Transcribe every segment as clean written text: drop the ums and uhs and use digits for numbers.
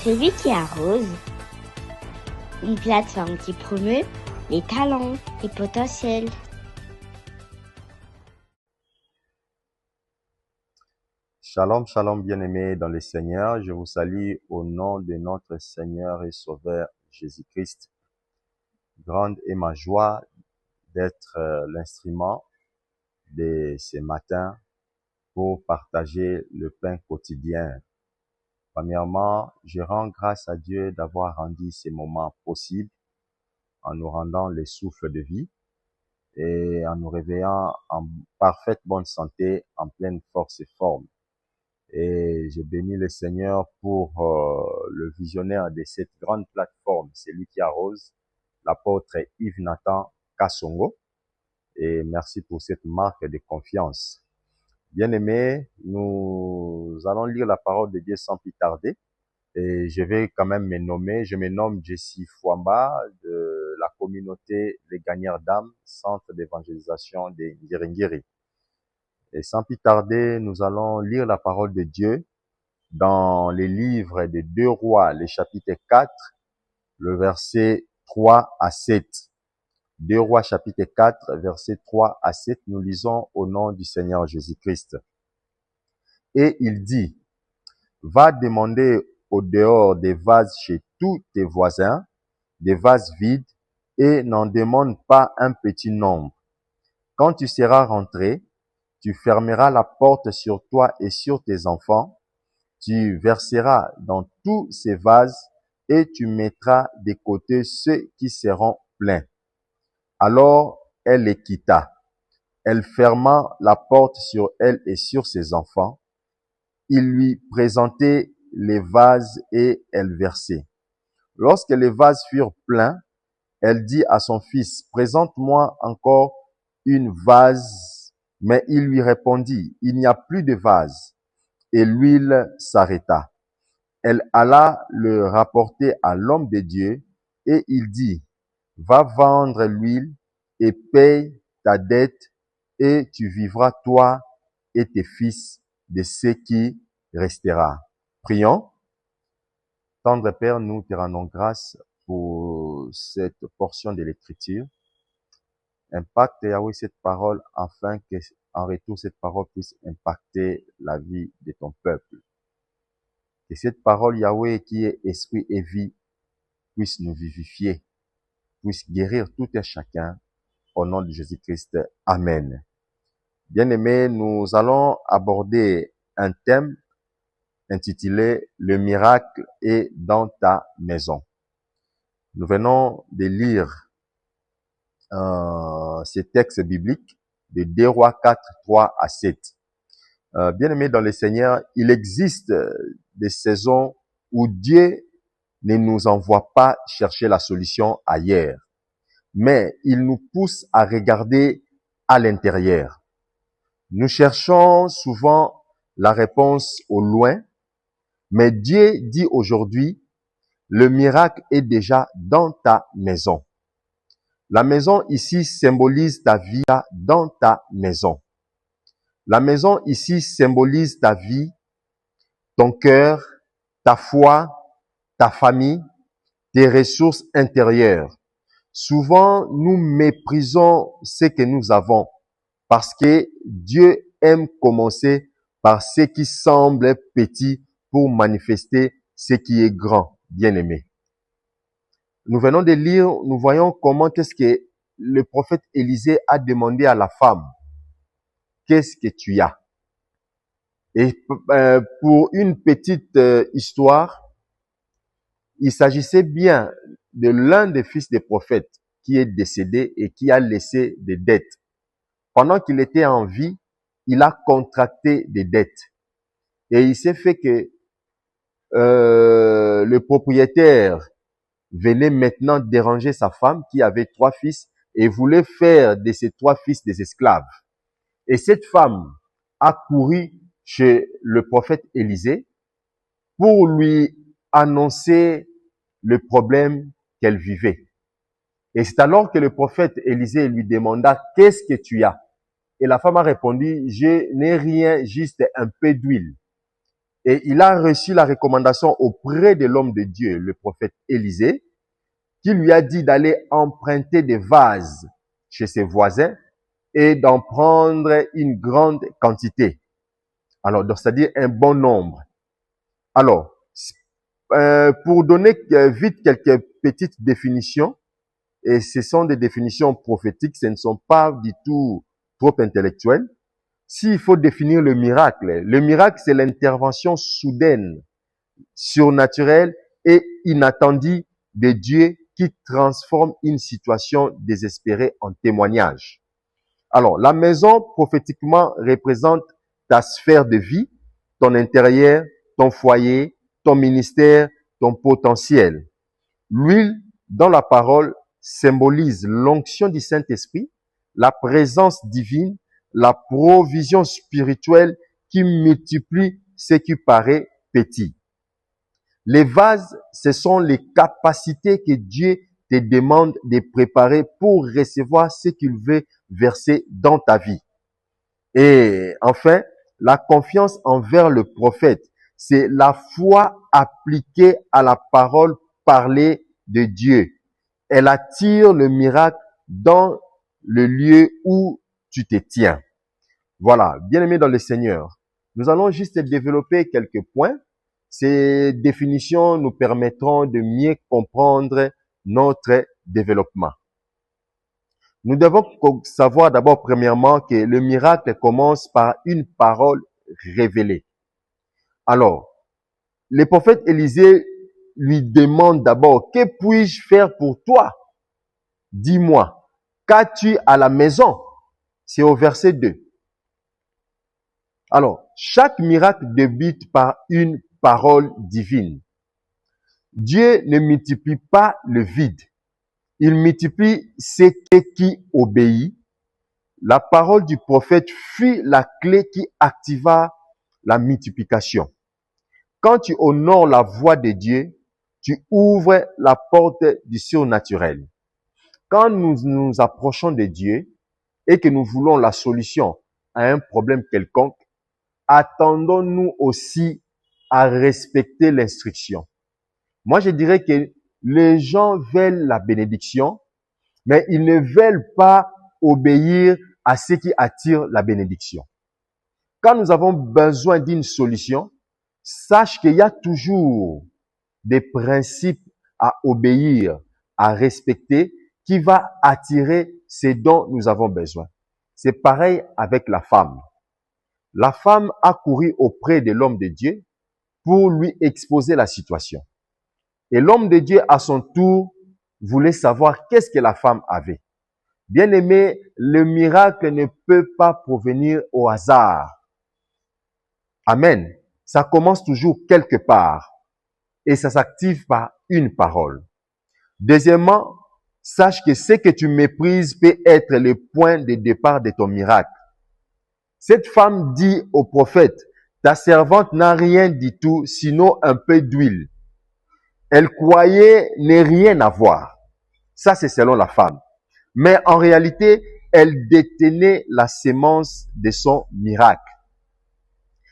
Celui qui arrose, une plateforme qui promeut les talents et potentiels. Shalom, shalom bien-aimés dans le Seigneur. Je vous salue au nom de notre Seigneur et Sauveur Jésus-Christ. Grande est ma joie d'être l'instrument de ce matin pour partager le pain quotidien. Premièrement, je rends grâce à Dieu d'avoir rendu ces moments possibles en nous rendant le souffle de vie et en nous réveillant en parfaite bonne santé, en pleine force et forme. Et je bénis le Seigneur pour le visionnaire de cette grande plateforme, celui qui arrose, l'apôtre Yves Nathan Kassongo. Et merci pour cette marque de confiance. Bien-aimés, nous allons lire la parole de Dieu sans plus tarder. Et je vais quand même me nommer. Je me nomme Jessie Fouamba de la communauté Les Gagnants d'âme, centre d'évangélisation de Ngiringiri. Et sans plus tarder, nous allons lire la parole de Dieu dans les livres des 2 Rois, le chapitre 4, le verset 3 à 7. 2 Rois, chapitre 4, verset 3 à 7, nous lisons au nom du Seigneur Jésus-Christ. Et il dit, va demander au dehors des vases chez tous tes voisins, des vases vides, et n'en demande pas un petit nombre. Quand tu seras rentré, tu fermeras la porte sur toi et sur tes enfants, tu verseras dans tous ces vases et tu mettras de côté ceux qui seront pleins. Alors elle les quitta. Elle ferma la porte sur elle et sur ses enfants. Il lui présentait les vases et elle versait. Lorsque les vases furent pleins, elle dit à son fils, présente-moi encore une vase. Mais il lui répondit, il n'y a plus de vase. Et l'huile s'arrêta. Elle alla le rapporter à l'homme de Dieu et il dit, va vendre l'huile et paye ta dette et tu vivras toi et tes fils de ce qui restera. Prions. Tendre Père, nous te rendons grâce pour cette portion de l'Écriture. Impacte, Yahweh, cette parole afin que, en retour, cette parole puisse impacter la vie de ton peuple. Que cette parole, Yahweh, qui est esprit et vie, puisse nous vivifier, puisse guérir tout et chacun, au nom de Jésus-Christ. Amen. Bien-aimés, nous allons aborder un thème intitulé « Le miracle est dans ta maison ». Nous venons de lire ces textes bibliques de 2 Rois 4, 3 à 7. Bien-aimés dans le Seigneur, il existe des saisons où Dieu ne nous envoie pas chercher la solution ailleurs, mais il nous pousse à regarder à l'intérieur. Nous cherchons souvent la réponse au loin, mais Dieu dit aujourd'hui, le miracle est déjà dans ta maison. La maison ici symbolise ta vie dans ta maison. La maison ici symbolise ta vie, ton cœur, ta foi, ta famille, tes ressources intérieures. Souvent, nous méprisons ce que nous avons parce que Dieu aime commencer par ce qui semble petit pour manifester ce qui est grand, bien-aimé. Nous venons de lire, nous voyons comment qu'est-ce que le prophète Élisée a demandé à la femme. Qu'est-ce que tu as? Et pour une petite histoire, il s'agissait bien de l'un des fils des prophètes qui est décédé et qui a laissé des dettes. Pendant qu'il était en vie, il a contracté des dettes. Et il s'est fait que le propriétaire venait maintenant déranger sa femme qui avait 3 fils et voulait faire de ses 3 fils des esclaves. Et cette femme a couru chez le prophète Élisée pour lui annoncer le problème qu'elle vivait. Et c'est alors que le prophète Élisée lui demanda, qu'est-ce que tu as? Et la femme a répondu, je n'ai rien, juste un peu d'huile. Et il a reçu la recommandation auprès de l'homme de Dieu, le prophète Élisée, qui lui a dit d'aller emprunter des vases chez ses voisins et d'en prendre une grande quantité. Alors, donc, c'est-à-dire un bon nombre. Alors, pour donner vite quelques petites définitions, et ce sont des définitions prophétiques, ce ne sont pas du tout trop intellectuelles. S'il faut définir le miracle c'est l'intervention soudaine, surnaturelle et inattendue de Dieu qui transforme une situation désespérée en témoignage. Alors, la maison prophétiquement représente ta sphère de vie, ton intérieur, ton foyer, ton ministère, ton potentiel. L'huile dans la parole symbolise l'onction du Saint-Esprit, la présence divine, la provision spirituelle qui multiplie ce qui paraît petit. Les vases, ce sont les capacités que Dieu te demande de préparer pour recevoir ce qu'il veut verser dans ta vie. Et enfin, la confiance envers le prophète, c'est la foi appliquée à la parole parlée de Dieu. Elle attire le miracle dans le lieu où tu te tiens. Voilà, bien-aimés dans le Seigneur, nous allons juste développer quelques points. Ces définitions nous permettront de mieux comprendre notre développement. Nous devons savoir d'abord premièrement que le miracle commence par une parole révélée. Alors, le prophète Élisée lui demande d'abord, que puis-je faire pour toi? Dis-moi, qu'as-tu à la maison? C'est au verset 2. Alors, chaque miracle débute par une parole divine. Dieu ne multiplie pas le vide. Il multiplie ce qui obéit. La parole du prophète fut la clé qui activa la multiplication. Quand tu honores la voix de Dieu, tu ouvres la porte du surnaturel. Quand nous nous approchons de Dieu et que nous voulons la solution à un problème quelconque, attendons-nous aussi à respecter l'instruction. Moi, je dirais que les gens veulent la bénédiction, mais ils ne veulent pas obéir à ce qui attire la bénédiction. Quand nous avons besoin d'une solution, sache qu'il y a toujours des principes à obéir, à respecter, qui va attirer ce dont nous avons besoin. C'est pareil avec la femme. La femme a couru auprès de l'homme de Dieu pour lui exposer la situation. Et l'homme de Dieu, à son tour, voulait savoir qu'est-ce que la femme avait. Bien aimé, le miracle ne peut pas provenir au hasard. Amen. Ça commence toujours quelque part et ça s'active par une parole. Deuxièmement, sache que ce que tu méprises peut être le point de départ de ton miracle. Cette femme dit au prophète, ta servante n'a rien du tout, sinon un peu d'huile. Elle croyait ne rien avoir. Ça, c'est selon la femme. Mais en réalité, elle détenait la sémence de son miracle.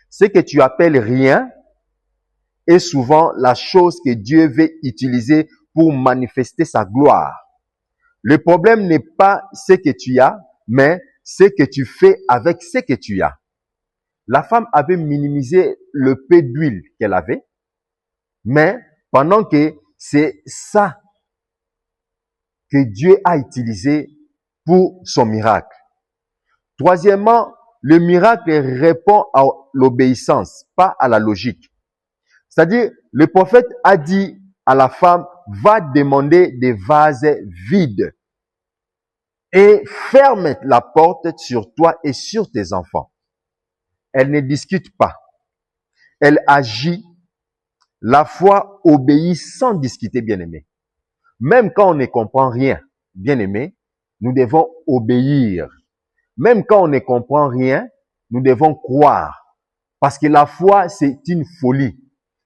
Ce que tu appelles rien est souvent la chose que Dieu veut utiliser pour manifester sa gloire. Le problème n'est pas ce que tu as, mais ce que tu fais avec ce que tu as. La femme avait minimisé le peu d'huile qu'elle avait, mais pendant que c'est ça que Dieu a utilisé pour son miracle. Troisièmement, le miracle répond à l'obéissance, pas à la logique. C'est-à-dire, le prophète a dit à la femme, va demander des vases vides et ferme la porte sur toi et sur tes enfants. Elle ne discute pas. Elle agit. La foi obéit sans discuter, bien-aimé. Même quand on ne comprend rien, bien-aimé, nous devons obéir. Même quand on ne comprend rien, nous devons croire. Parce que la foi, c'est une folie.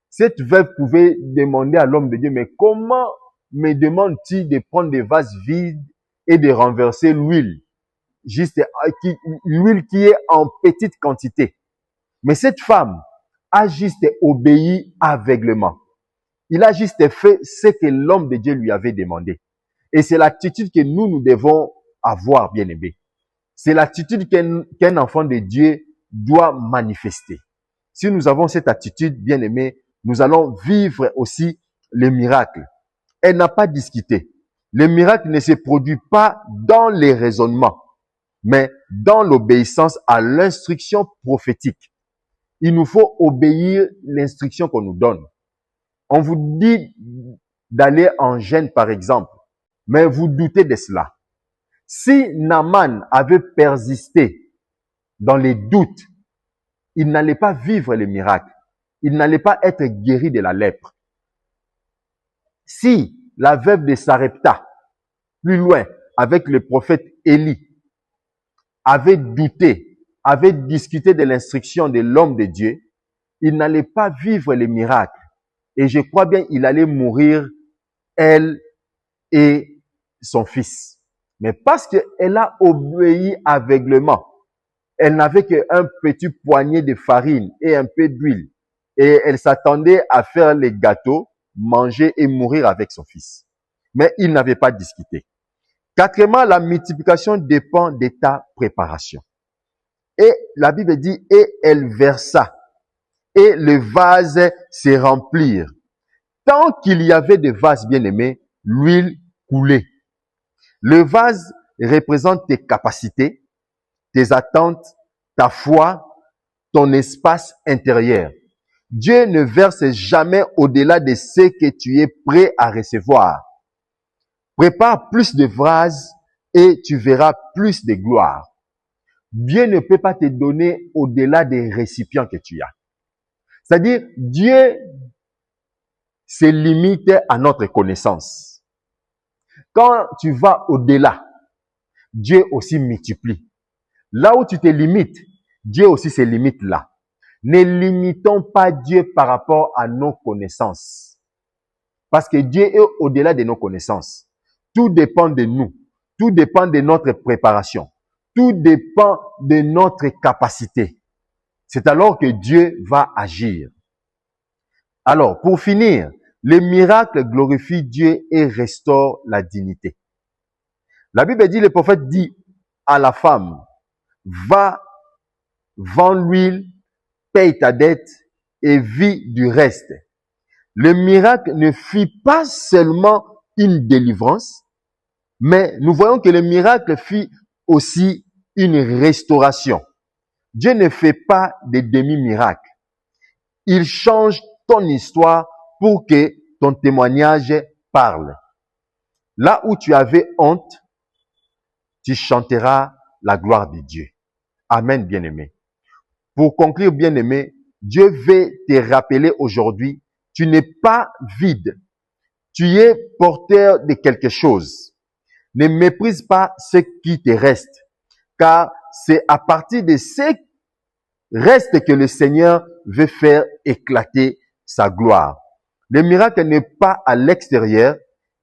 Cette veuve pouvait demander à l'homme de Dieu, mais comment me demande-t-il de prendre des vases vides et de renverser l'huile? Juste l'huile qui est en petite quantité. Mais cette femme a juste obéi aveuglément. Il a juste fait ce que l'homme de Dieu lui avait demandé. Et c'est l'attitude que nous devons avoir, bien-aimés. C'est l'attitude qu'un enfant de Dieu doit manifester. Si nous avons cette attitude, bien-aimés, nous allons vivre aussi le miracle. Elle n'a pas discuté. Le miracle ne se produit pas dans les raisonnements, mais dans l'obéissance à l'instruction prophétique. Il nous faut obéir l'instruction qu'on nous donne. On vous dit d'aller en jeûne, par exemple, mais vous doutez de cela. Si Naaman avait persisté dans les doutes, il n'allait pas vivre le miracle. Il n'allait pas être guéri de la lèpre. Si la veuve de Sarepta, plus loin, avec le prophète Élie, avait douté, avait discuté de l'instruction de l'homme de Dieu, il n'allait pas vivre le miracle. Et je crois bien qu'il allait mourir, elle et son fils. Mais parce qu'elle a obéi aveuglément, elle n'avait qu'un petit poignet de farine et un peu d'huile. Et elle s'attendait à faire les gâteaux, manger et mourir avec son fils. Mais il n'avait pas discuté. Quatrièmement, la multiplication dépend de ta préparation. Et la Bible dit, et elle versa, et le vase se remplit. Tant qu'il y avait des vases bien-aimés, l'huile coulait. Le vase représente tes capacités, tes attentes, ta foi, ton espace intérieur. Dieu ne verse jamais au-delà de ce que tu es prêt à recevoir. Prépare plus de vases et tu verras plus de gloire. Dieu ne peut pas te donner au-delà des récipients que tu as. C'est-à-dire, Dieu se limite à notre connaissance. Quand tu vas au-delà, Dieu aussi multiplie. Là où tu te limites, Dieu aussi se limite là. Ne limitons pas Dieu par rapport à nos connaissances. Parce que Dieu est au-delà de nos connaissances. Tout dépend de nous. Tout dépend de notre préparation. Tout dépend de notre capacité. C'est alors que Dieu va agir. Alors, pour finir, les miracles glorifient Dieu et restaurent la dignité. La Bible dit, le prophète dit à la femme, va, vends l'huile, paye ta dette et vis du reste. Le miracle ne fit pas seulement une délivrance, mais nous voyons que le miracle fit aussi une restauration. Dieu ne fait pas des demi-miracles. Il change ton histoire pour que ton témoignage parle. Là où tu avais honte, tu chanteras la gloire de Dieu. Amen, bien-aimé. Pour conclure, bien-aimé, Dieu veut te rappeler aujourd'hui, tu n'es pas vide. Tu es porteur de quelque chose. Ne méprise pas ce qui te reste, car c'est à partir de ce reste que le Seigneur veut faire éclater sa gloire. Le miracle n'est pas à l'extérieur,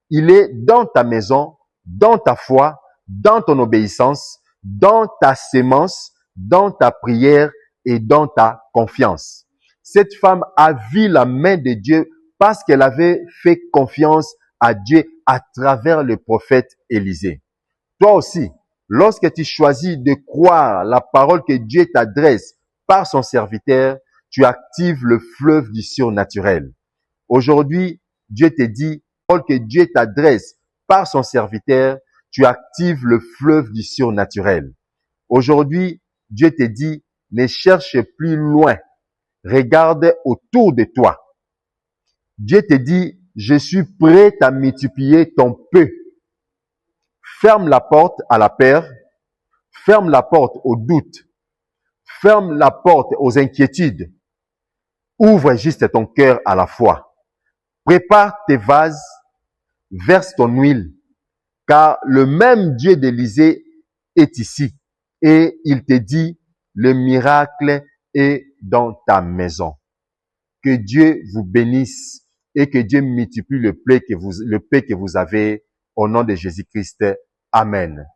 il est dans ta maison, dans ta foi, dans ton obéissance, dans ta sémence, dans ta prière et dans ta confiance. Cette femme a vu la main de Dieu parce qu'elle avait fait confiance à Dieu à travers le prophète Élisée. Toi aussi, lorsque tu choisis de croire la parole que Dieu t'adresse par son serviteur, tu actives le fleuve du surnaturel. Aujourd'hui, Dieu te dit, la parole que Dieu t'adresse par son serviteur, tu actives le fleuve du surnaturel. Aujourd'hui, Dieu te dit, ne cherche plus loin, regarde autour de toi. Dieu te dit, je suis prêt à multiplier ton peu. Ferme la porte à la peur, ferme la porte au doute, ferme la porte aux inquiétudes. Ouvre juste ton cœur à la foi. Prépare tes vases, verse ton huile, car le même Dieu d'Élisée est ici. Et il te dit, le miracle est dans ta maison. Que Dieu vous bénisse et que Dieu multiplie le paix que vous avez au nom de Jésus-Christ. Amen.